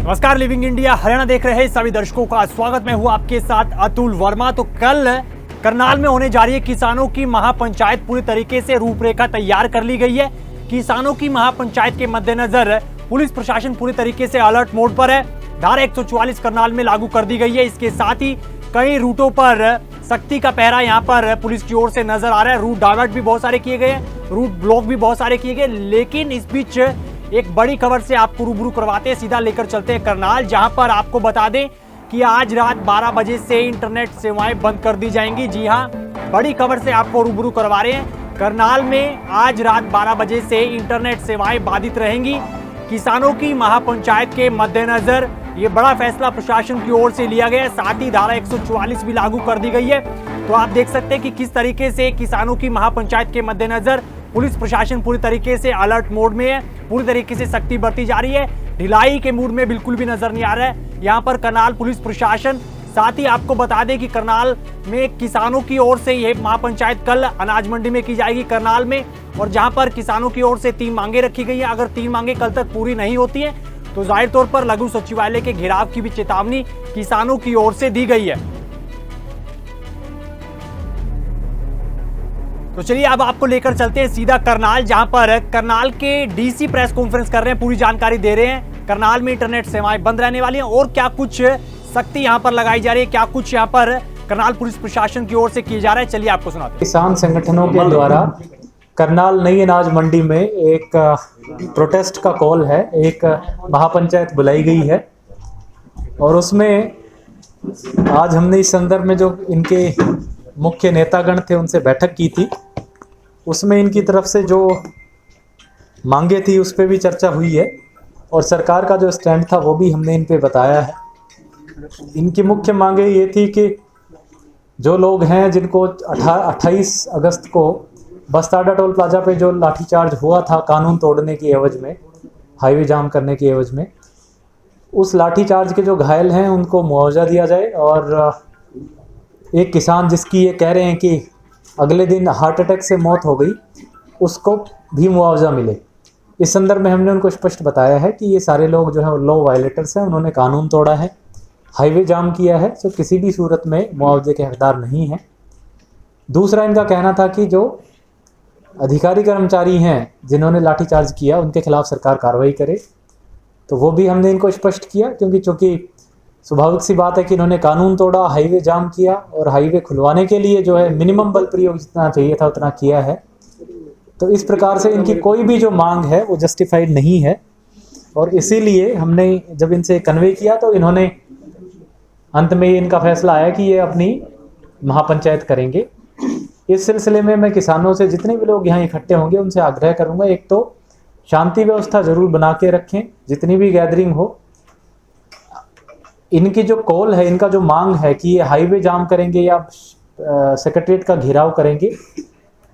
नमस्कार, living India Haryana देख रहे सभी दर्शकों का स्वागत। मैं हूं आपके साथ अतुल वर्मा। तो कल करनाल में होने जा रही है किसानों की महापंचायत। पूरी तरीके से रूपरेखा तैयार कर ली गई है। किसानों की महापंचायत के मद्देनजर पुलिस प्रशासन पूरी तरीके से अलर्ट मोड पर है। धारा 144 करनाल में लागू कर दी गई है। इसके साथ ही कई रूटों पर सख्ती का पहरा यहाँ पर पुलिस की ओर से नजर आ रहा है। रूट डाइवर्ट भी बहुत सारे किए गए, रूट ब्लॉक भी बहुत सारे किए गए। लेकिन इस बीच एक बड़ी खबर से आपको रूबरू करवाते हैं, सीधा लेकर चलते हैं करनाल, जहां पर आपको बता दें कि आज रात 12 बजे से इंटरनेट सेवाएं बंद कर दी जाएंगी। जी हां, बड़ी खबर से आपको रूबरू करवा रहे हैं। करनाल में आज रात 12 बजे से इंटरनेट सेवाएं बाधित रहेंगी। किसानों की महापंचायत के मद्देनजर ये बड़ा फैसला प्रशासन की ओर से लिया गया है। साथ ही धारा 144 भी लागू कर दी गई है। तो आप देख सकते हैं कि किस तरीके से किसानों की महापंचायत के मद्देनजर पुलिस प्रशासन पूरी तरीके से अलर्ट मोड में है। पूरी तरीके से सख्ती बरती जा रही है। ढिलाई के मूड में बिल्कुल भी नजर नहीं आ रहा है यहाँ पर करनाल पुलिस प्रशासन। साथ ही आपको बता दें कि करनाल में किसानों की ओर से यह महापंचायत कल अनाज मंडी में की जाएगी करनाल में, और जहां पर किसानों की ओर से 3 मांगे रखी गई है। अगर 3 मांगे कल तक पूरी नहीं होती है तो जाहिर तौर पर लघु सचिवालय के घेराव की भी चेतावनी किसानों की ओर से दी गई है। तो चलिए अब आपको लेकर चलते हैं सीधा करनाल, जहां पर करनाल के डीसी प्रेस कॉन्फ्रेंस कर रहे हैं, पूरी जानकारी दे रहे हैं। करनाल में इंटरनेट सेवाएं बंद रहने वाली हैं और क्या कुछ सख्ती यहां पर लगाई जा रही है, क्या कुछ यहां पर करनाल पुलिस प्रशासन की ओर से किया जा रहा है, चलिए आपको सुनाते हैं। किसान संगठनों के द्वारा करनाल नई अनाज मंडी में एक प्रोटेस्ट का कॉल है, एक महापंचायत बुलाई गई है और उसमें आज हमने इस संदर्भ में जो इनके मुख्य नेतागण थे उनसे बैठक की थी। उसमें इनकी तरफ से जो मांगे थी उस पर भी चर्चा हुई है और सरकार का जो स्टैंड था वो भी हमने इन पे बताया है। इनकी मुख्य मांगे ये थी कि जो लोग हैं जिनको 28 अगस्त को बस्ताडा टोल प्लाजा पे जो लाठीचार्ज हुआ था कानून तोड़ने की एवज में, हाईवे जाम करने की एवज में, उस लाठीचार्ज के जो घायल हैं उनको मुआवजा दिया जाए और एक किसान जिसकी ये कह रहे हैं कि अगले दिन हार्ट अटैक से मौत हो गई उसको भी मुआवजा मिले। इस संदर्भ में हमने उनको स्पष्ट बताया है कि ये सारे लोग जो है लॉ वायलेटर्स हैं, उन्होंने कानून तोड़ा है, हाईवे जाम किया है, तो किसी भी सूरत में मुआवजे के हकदार नहीं हैं। दूसरा इनका कहना था कि जो अधिकारी कर्मचारी हैं जिन्होंने लाठीचार्ज किया उनके खिलाफ सरकार कार्रवाई करे, तो वो भी हमने इनको स्पष्ट किया, क्योंकि चूँकि स्वाभाविक सी बात है कि इन्होंने कानून तोड़ा, हाईवे जाम किया और हाईवे खुलवाने के लिए जो है मिनिमम बल प्रयोग जितना चाहिए था उतना किया है। तो इस प्रकार से इनकी कोई भी जो मांग है वो जस्टिफाइड नहीं है और इसीलिए हमने जब इनसे कन्वे किया तो इन्होंने अंत में इनका फैसला आया कि ये अपनी महापंचायत करेंगे। इस सिलसिले में मैं किसानों से जितने भी लोग यहाँ इकट्ठे होंगे उनसे आग्रह करूँगा, एक तो शांति व्यवस्था जरूर बना के रखें, जितनी भी गैदरिंग हो। इनकी जो कॉल है, इनका जो मांग है कि ये हाईवे जाम करेंगे या सेक्रेटरीट का घेराव करेंगे,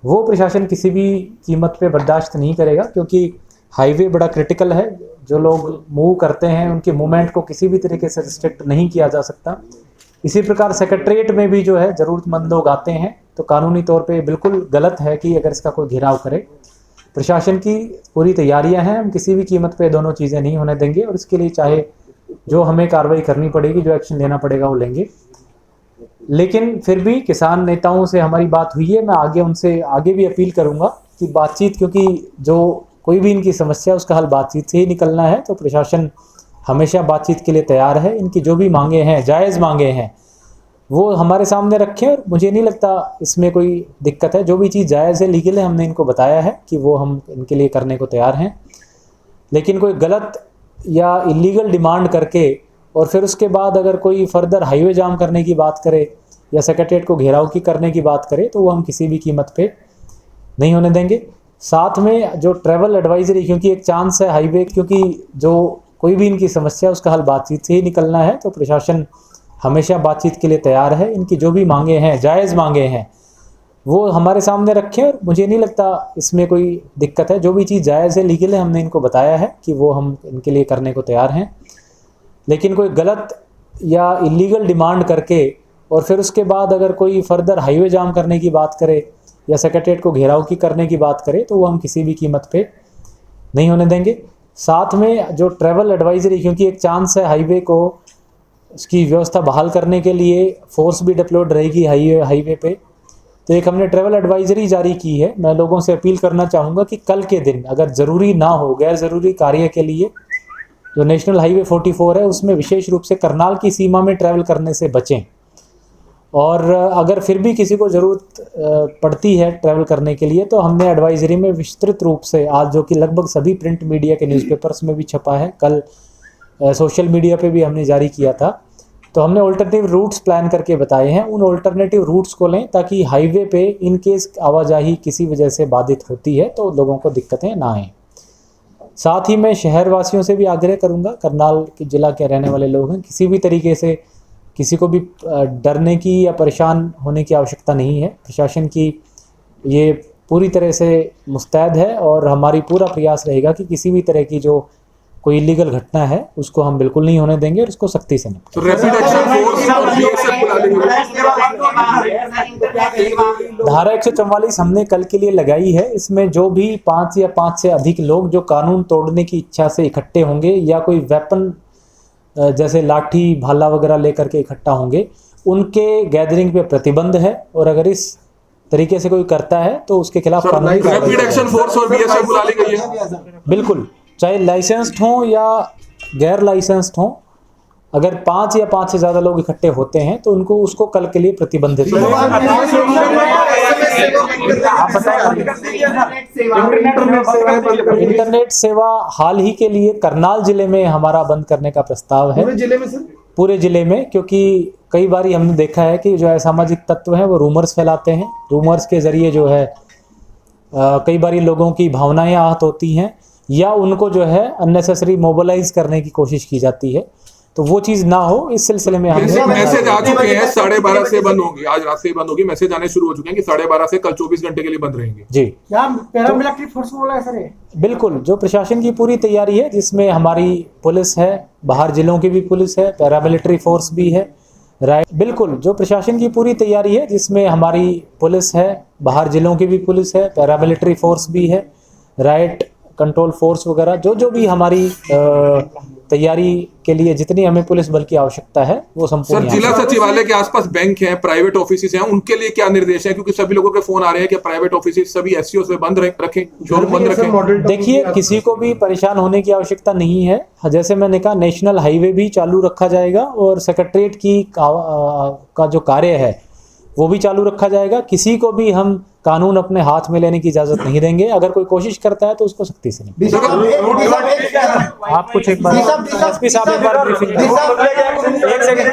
वो प्रशासन किसी भी कीमत पे बर्दाश्त नहीं करेगा, क्योंकि हाईवे बड़ा क्रिटिकल है। जो लोग मूव करते हैं उनके मूवमेंट को किसी भी तरीके से रिस्ट्रिक्ट नहीं किया जा सकता। इसी प्रकार सेक्रेटरीट में भी जो है ज़रूरतमंद लोग आते हैं, तो कानूनी तौर पे बिल्कुल गलत है कि अगर इसका कोई घेराव करे। प्रशासन की पूरी तैयारियां हैं, हम किसी भी कीमत पे दोनों चीज़ें नहीं होने देंगे और इसके लिए चाहे जो हमें कार्रवाई करनी पड़ेगी, जो एक्शन लेना पड़ेगा वो लेंगे। लेकिन फिर भी किसान नेताओं से हमारी बात हुई है, मैं आगे उनसे आगे भी अपील करूंगा कि बातचीत, क्योंकि जो कोई भी इनकी समस्या उसका हल बातचीत से ही निकलना है, तो प्रशासन हमेशा बातचीत के लिए तैयार है। इनकी जो भी मांगे हैं, जायज़ मांगे हैं, वो हमारे सामने रखें और मुझे नहीं लगता इसमें कोई दिक्कत है। जो भी चीज़ जायज़ है, लीगल है, हमने इनको बताया है कि वो हम इनके लिए करने को तैयार हैं। लेकिन कोई गलत या इलीगल डिमांड करके और फिर उसके बाद अगर कोई फर्दर हाईवे जाम करने की बात करे या सेक्रेटरीट को घेराव की करने की बात करे, तो वो हम किसी भी कीमत पे नहीं होने देंगे। साथ में जो ट्रैवल एडवाइजरी, क्योंकि एक चांस है हाईवे, क्योंकि जो कोई भी इनकी समस्या उसका हल बातचीत से ही निकलना है, तो प्रशासन हमेशा बातचीत के लिए तैयार है। इनकी जो भी मांगे हैं, जायज़ मांगे हैं, वो हमारे सामने रखें और मुझे नहीं लगता इसमें कोई दिक्कत है। जो भी चीज़ जायज़ है, लीगल है, हमने इनको बताया है कि वो हम इनके लिए करने को तैयार हैं। लेकिन कोई गलत या इलीगल डिमांड करके और फिर उसके बाद अगर कोई फर्दर हाईवे जाम करने की बात करे या सेक्रेटरीट को घेराव की करने की बात करे, तो वो हम किसी भी कीमत पे नहीं होने देंगे। साथ में जो ट्रैवल एडवाइजरी, क्योंकि एक चांस है हाईवे को उसकी व्यवस्था बहाल करने के लिए फोर्स भी डिप्लॉयड रहेगी हाईवे पे, तो एक हमने ट्रैवल एडवाइजरी जारी की है। मैं लोगों से अपील करना चाहूँगा कि कल के दिन अगर ज़रूरी ना हो, गैर ज़रूरी कार्य के लिए जो नेशनल हाईवे 44 है उसमें विशेष रूप से करनाल की सीमा में ट्रैवल करने से बचें। और अगर फिर भी किसी को ज़रूरत पड़ती है ट्रैवल करने के लिए, तो हमने एडवाइजरी में विस्तृत रूप से आज, जो कि लगभग सभी प्रिंट मीडिया के न्यूज़पेपर्स में भी छपा है, कल सोशल मीडिया पे भी हमने जारी किया था, तो हमने ऑल्टरनेटिव रूट्स प्लान करके बताए हैं। उन ऑल्टरनेटिव रूट्स को लें ताकि हाईवे पे इन केस आवाजाही किसी वजह से बाधित होती है तो लोगों को दिक्कतें ना आएँ। साथ ही मैं शहर वासियों से भी आग्रह करूंगा, करनाल के जिला के रहने वाले लोग हैं, किसी भी तरीके से किसी को भी डरने की या परेशान होने की आवश्यकता नहीं है। प्रशासन की ये पूरी तरह से मुस्तैद है और हमारी पूरा प्रयास रहेगा कि किसी भी तरह की जो कोई इलीगल घटना है उसको हम बिल्कुल नहीं होने देंगे और उसको सख्ती से निपटेंगे। तो रैपिड एक्शन फोर्स और बीएसएफ बुला लेंगे। धारा 144 हमने कल के लिए लगाई है। इसमें जो भी 5 या 5 से अधिक लोग जो कानून तोड़ने की इच्छा से इकट्ठे होंगे या कोई वेपन जैसे लाठी भाला वगैरह लेकर के इकट्ठा होंगे, उनके गैदरिंग पे प्रतिबंध है और अगर इस तरीके से कोई करता है तो उसके खिलाफ कानूनी कार्रवाई रैपिड एक्शन फोर्स और बीएसएफ बुला ली गई है। बिल्कुल, चाहे लाइसेंस्ड हों या गैर लाइसेंस्ड हों, अगर 5 या 5 से ज़्यादा लोग इकट्ठे होते हैं तो उनको उसको कल के लिए प्रतिबंधित इंटरनेट सेवा हाल ही के लिए करनाल जिले में हमारा बंद करने का प्रस्ताव है। पूरे जिले में, क्योंकि कई बार हमने देखा है कि जो असामाजिक तत्व हैं वो रूमर्स फैलाते हैं। रूमर्स के ज़रिए जो है कई बार लोगों की भावनाएं आहत होती हैं या उनको जो है अननेसेसरी मोबिलाइज करने की कोशिश की जाती है, तो वो चीज़ ना हो इस सिलसिले में हमने मैसेज आ चुके हैं 12:30 से बंद होगी, आज रात से ही बंद होगी। मैसेज आने शुरू हो चुके हैं कि 12:30 से कल 24 घंटे के लिए बंद रहेंगे। जी, क्या पैरामिलिट्री फोर्स बोला है सर? बिल्कुल, जो प्रशासन की पूरी तैयारी है, जिसमें हमारी पुलिस है, बाहर जिलों की भी पुलिस है, पैरामिलिट्री फोर्स भी है, राइट। बिल्कुल, जो प्रशासन की पूरी तैयारी है, जिसमें हमारी पुलिस है, बाहर जिलों की भी पुलिस है, पैरामिलिट्री फोर्स भी है, राइट कंट्रोल फोर्स वगैरह, जो भी हमारी तैयारी के लिए जितनी हमें पुलिस बल की आवश्यकता है वो संपूर्ण। सर, जिला सचिवालय के आसपास बैंक हैं, प्राइवेट ऑफिस हैं, उनके लिए क्या निर्देश है? क्योंकि सभी लोगों के फोन आ रहे हैं कि प्राइवेट ऑफिस सभी एससीओ से बंद रखें, शोरूम बंद रखें। देखिए, किसी को भी परेशान होने की आवश्यकता नहीं है। जैसे मैंने कहा, नेशनल हाईवे भी चालू रखा जाएगा और सेक्रेटरीट की का जो कार्य है वो भी चालू रखा जाएगा। किसी को भी हम कानून अपने हाथ में लेने की इजाजत नहीं देंगे। अगर कोई कोशिश करता है तो उसको सख्ती से नहीं। आप कुछ एक बार एसपी साहब एक बार ब्रीफिंग एक सेकंड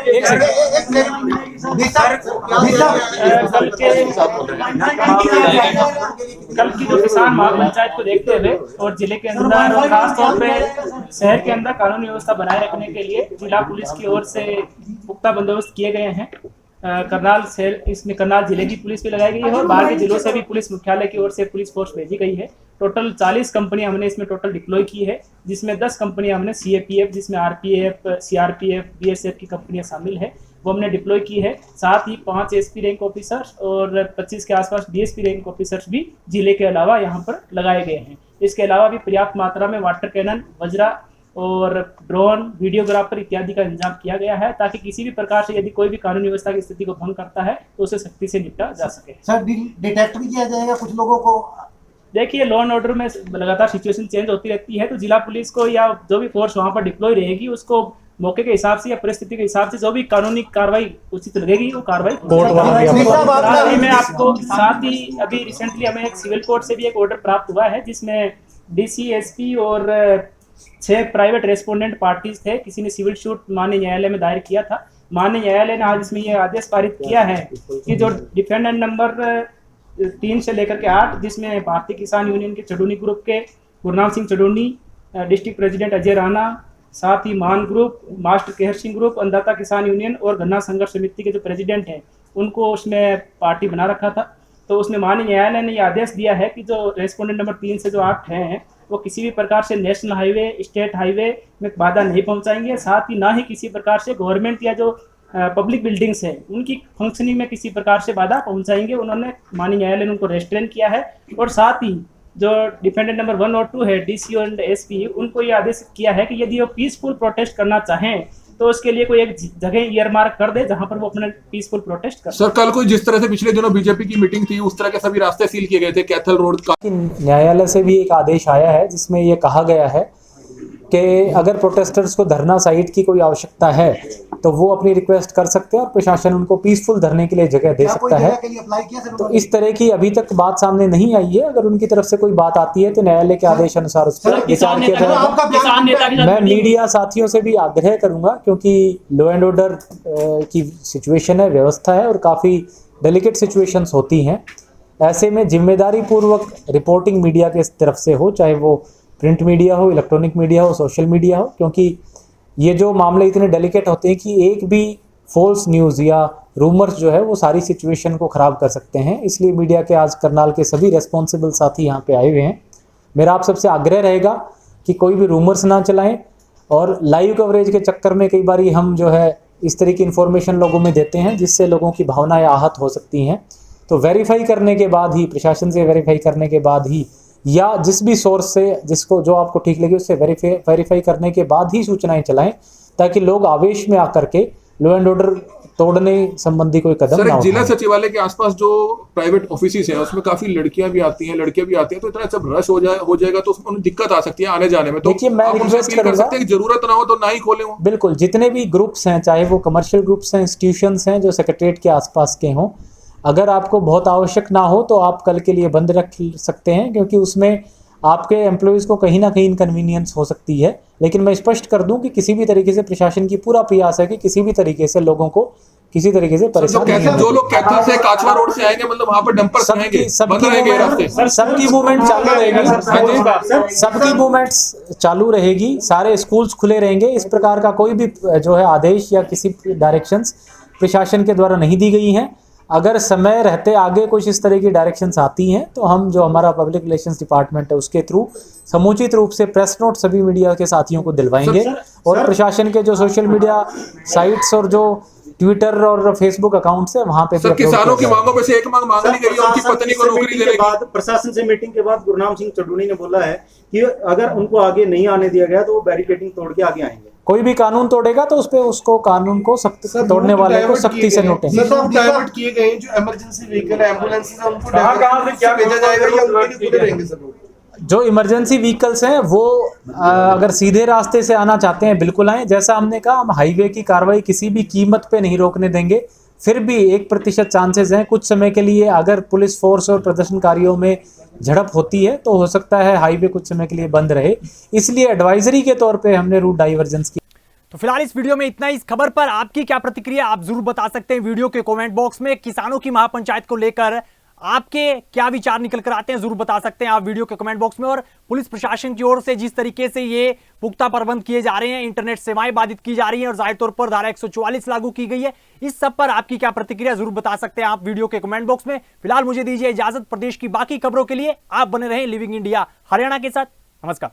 कल की जो किसान महापंचायत को देखते हुए और जिले के अंदर और खासतौर पे शहर के अंदर कानूनी व्यवस्था बनाए रखने के लिए जिला पुलिस की ओर से पुख्ता बंदोबस्त किए गए हैं। करनाल शहर, इसमें करनाल जिले की पुलिस भी लगाई गई है और बाहर के जिलों से भी पुलिस मुख्यालय की ओर से पुलिस फोर्स भेजी गई है। टोटल 40 कंपनियां हमने इसमें टोटल डिप्लॉय की है, जिसमें 10 कंपनियां हमने सीएपीएफ, जिसमें आरपीएफ, सीआरपीएफ, बीएसएफ की कंपनियां शामिल है, वो हमने डिप्लॉय की है। साथ ही 5 एसपी रैंक ऑफिसर्स और 25 के आसपास डीएसपी रैंक ऑफिसर्स भी जिले के अलावा यहाँ पर लगाए गए हैं। इसके अलावा भी पर्याप्त मात्रा में वाटर कैनन, वज्रा और ड्रोन, वीडियोग्राफर इत्यादि का इंतजाम किया गया है, ताकि किसी भी प्रकार से यदि कोई भी कानूनी व्यवस्था की स्थिति को भंग करता है तो उसे सख्ती से निपटा जा सके। सर, डिटेक्ट भी किया जाएगा कुछ लोगों को? देखिए, लॉ एंड ऑर्डर में लगातार सिचुएशन चेंज होती रहती है, तो जिला पुलिस को या जो भी फोर्स वहाँ पर डिप्लॉय रहेगी उसको मौके के हिसाब से या परिस्थिति के हिसाब से जो भी कानूनी कार्रवाई उचित लगेगी वो कार्रवाई। मैं आपको साथ ही अभी रिसेंटली हमें एक सिविल कोर्ट से भी एक ऑर्डर प्राप्त हुआ है, जिसमें डीसी, एसपी और 6 प्राइवेट रेस्पोंडेंट पार्टीज थे। किसी ने सिविल सूट माननीय न्यायालय में दायर किया था। माननीय न्यायालय ने आज इसमें यह आदेश पारित किया है कि जो डिफेंडेंट नंबर 3 से लेकर के 8, जिसमें भारतीय किसान यूनियन के चडूनी ग्रुप के गुरनाम सिंह चडूनी, डिस्ट्रिक्ट प्रेसिडेंट अजय राणा, साथ ही मान group, master Kehar Singh group, अन्नदाता किसान यूनियन और गन्ना संघर्ष समिति के जो प्रेसिडेंट हैं, उनको उसमें पार्टी बना रखा था। तो उसमें माननीय न्यायालय ने यह आदेश दिया है कि जो रेस्पोंडेंट नंबर 3 से जो 8 हैं वो किसी भी प्रकार से नेशनल हाईवे, स्टेट हाईवे में बाधा नहीं पहुंचाएंगे। साथ ही ना ही किसी प्रकार से गवर्नमेंट या जो पब्लिक बिल्डिंग्स हैं उनकी फंक्शनिंग में किसी प्रकार से बाधा पहुंचाएंगे। उन्होंने माननीय न्यायालय ने उनको रेस्ट्रेन किया है और साथ ही जो डिफेंडेंट नंबर 1 और 2 है, डीसीओ एंड एसपी, उनको ये आदेश किया है कि यदि वो पीसफुल प्रोटेस्ट करना चाहें तो उसके लिए कोई एक जगह ईयरमार्क कर दे जहां पर वो अपना पीसफुल प्रोटेस्ट कर। सर कल को जिस तरह से पिछले दिनों बीजेपी की मीटिंग थी उस तरह के सभी रास्ते सील किए गए थे कैथल रोड का। न्यायालय से भी एक आदेश आया है जिसमें ये कहा गया है कि अगर प्रोटेस्टर्स को धरना साइट की कोई आवश्यकता है तो वो अपनी रिक्वेस्ट कर सकते हैं और प्रशासन उनको पीसफुल धरने के लिए जगह दे सकता है। के लिए अप्लाई किया सर? तो इस तरह की अभी तक बात सामने नहीं आई है। अगर उनकी तरफ से कोई बात आती है तो न्यायालय के आदेश अनुसार उस पर विचार किया जाएगा। किसान नेता के साथ मैं मीडिया साथियों से भी आग्रह करूंगा क्योंकि लॉ एंड ऑर्डर की सिचुएशन है, व्यवस्था है और काफ़ी डेलिकेट सिचुएशंस होती हैं। ऐसे में जिम्मेदारी पूर्वक रिपोर्टिंग मीडिया के तरफ से हो, चाहे वो प्रिंट मीडिया हो, इलेक्ट्रॉनिक मीडिया हो, सोशल मीडिया हो, क्योंकि ये जो मामले इतने डेलिकेट होते हैं कि एक भी फॉल्स न्यूज़ या रूमर्स जो है वो सारी सिचुएशन को ख़राब कर सकते हैं। इसलिए मीडिया के आज करनाल के सभी रेस्पॉन्सिबल साथी यहाँ पे आए हुए हैं। मेरा आप सबसे आग्रह रहेगा कि कोई भी रूमर्स ना चलाएं और लाइव कवरेज के चक्कर में कई बार हम जो है इस तरह की इन्फॉर्मेशन लोगों में देते हैं जिससे लोगों की भावनाएं आहत हो सकती हैं। तो वेरीफाई करने के बाद ही, प्रशासन से वेरीफाई करने के बाद ही या जिस भी सोर्स से जिसको जो आपको ठीक लगे उससे वेरीफाई करने के बाद ही सूचनाएं चलाएं ताकि लोग आवेश में आकर के लॉ एंड ऑर्डर तोड़ने संबंधी कोई कदम सर ना एक जिला उठाएं। सचिवालय के आसपास जो प्राइवेट ऑफिसेस हैं उसमें काफी लड़कियां भी आती हैं, लड़के भी आते हैं, तो इतना सब रश हो जाएगा तो उसमें उन्हें दिक्कत आ सकती है आने जाने में। तो देखिए, मैं आप उनसे रिक्वेस्ट अपील कर करूंगा- सकते हैं कि जरूरत ना हो तो ना ही खोलें वो। बिल्कुल, जितने भी ग्रुप्स हैं, चाहे वो कमर्शियल ग्रुप्स हैं, इंस्टीट्यूशंस हैं जो सेक्रेटरीट के आसपास के हों, अगर आपको बहुत आवश्यक ना हो तो आप कल के लिए बंद रख सकते हैं क्योंकि उसमें आपके एम्प्लॉयज़ को कहीं ना कहीं इनकन्वीनियंस हो सकती है। लेकिन मैं स्पष्ट कर दूं कि किसी भी तरीके से प्रशासन की पूरा प्रयास है कि किसी भी तरीके से लोगों को किसी तरीके से परेशान नहीं होने जो लोग कैथल से काचवा रोड से आएंगे मतलब वहां पर डंपर रहेंगे, बंद रहेंगे रास्ते। सबकी मूवमेंट चालू रहेगी, सबकी मूवमेंट्स चालू रहेगी, सारे स्कूल्स खुले रहेंगे। इस प्रकार का कोई भी जो है आदेश या किसी डायरेक्शंस प्रशासन के द्वारा नहीं दी गई हैं। अगर समय रहते आगे कुछ इस तरह की डायरेक्शंस आती हैं तो हम जो हमारा पब्लिक रिलेशंस डिपार्टमेंट है उसके थ्रू समुचित रूप से प्रेस नोट सभी मीडिया के साथियों को दिलवाएंगे और प्रशासन के जो सोशल मीडिया साइट्स और जो ट्विटर और फेसबुक अकाउंट्स है वहां पे सर किसानों की मांगों में से एक मांग ली गई है उनकी पत्नी को नौकरी देने की। प्रशासन से मीटिंग के बाद गुरनाम सिंह चड्डूनी ने बोला है कि अगर उनको आगे नहीं आने दिया गया तो वो बैरिकेडिंग तोड़ के आगे आएंगे। कोई भी कानून तोड़ेगा तो उस पे उसको कानून को सख्त तोड़ने वाले को सख्ती से नोटिस। डाइवर्ट किए गए जो इमरजेंसी व्हीकल एम्बुलेंस है उनको कहां से क्या भेजा जाएगा या उनके लिए खुले रहेंगे सब लोग? जो इमरजेंसी व्हीकल्स हैं वो अगर सीधे रास्ते से आना चाहते हैं बिल्कुल आएं। जैसा हमने कहा, हम हाईवे की कार्रवाई किसी भी कीमत पे नहीं रोकने देंगे। फिर भी 1% चांसेस हैं कुछ समय के लिए अगर पुलिस फोर्स और प्रदर्शनकारियों में झड़प होती है तो हो सकता है हाईवे कुछ समय के लिए बंद रहे। इसलिए एडवाइजरी के तौर पे हमने रूट डाइवर्जेंस की। तो फिलहाल इस वीडियो में इतना ही। इस खबर पर आपकी क्या प्रतिक्रिया आप जरूर बता सकते हैं वीडियो के कमेंट बॉक्स में। किसानों की महापंचायत को लेकर आपके क्या विचार निकल कर आते हैं जरूर बता सकते हैं आप वीडियो के कमेंट बॉक्स में। और पुलिस प्रशासन की ओर से जिस तरीके से ये पुख्ता प्रबंध किए जा रहे हैं, इंटरनेट सेवाएं बाधित की जा रही हैं और जाहिर तौर पर धारा 144 लागू की गई है, इस सब पर आपकी क्या प्रतिक्रिया जरूर बता सकते हैं आप वीडियो के कमेंट बॉक्स में। फिलहाल मुझे दीजिए इजाजत। प्रदेश की बाकी खबरों के लिए आप बने रहें लिविंग इंडिया हरियाणा के साथ। नमस्कार।